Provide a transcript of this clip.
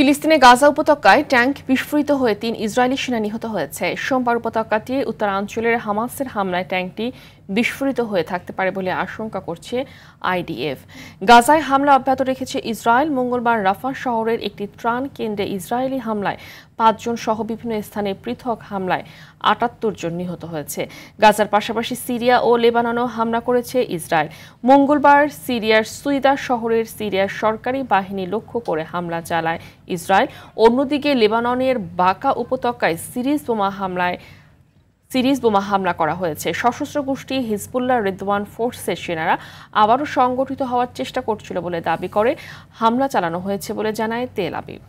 ফিলিস্তিনে গাজা উপত্যকায় ট্যাঙ্ক বিস্ফোরিত হয়ে ৩ ইসরায়েলি সেনা নিহত হয়েছে। সোমবার উপত্যকাটির উত্তরাঞ্চলের হামাসের হামলায় ট্যাঙ্কটি বিস্ফোরিত হয়ে থাকতে পারে বলে আশঙ্কা করছে আইডিএফ। গাজায় হামলা অব্যাহত রেখেছে ইসরায়েল। মঙ্গলবার রাফা শহরের একটি ত্রাণ কেন্দ্রে ইসরায়েলি হামলায় ৫ জন সহ বিভিন্ন স্থানে পৃথক হামলায় ৭৮ জন নিহত হয়েছে। গাজার পাশাপাশি সিরিয়া ও লেবাননেও হামলা করেছে ইসরায়েল। মঙ্গলবার সিরিয়ার সুইদা শহরের সিরিয়ার সরকারি বাহিনী লক্ষ্য করে হামলা চালায় ইসরায়েল। অন্যদিকে লেবাননের বাকা উপত্যকায় সিরিজ বোমা হামলা করা হয়েছে। সশস্ত্র গোষ্ঠী হিজবুল্লাহ রেদওয়ান ফোর্সের সেনারা আবারও সংগঠিত হওয়ার চেষ্টা করছিল বলে দাবি করে হামলা চালানো হয়েছে বলে জানায় তেল আবিব।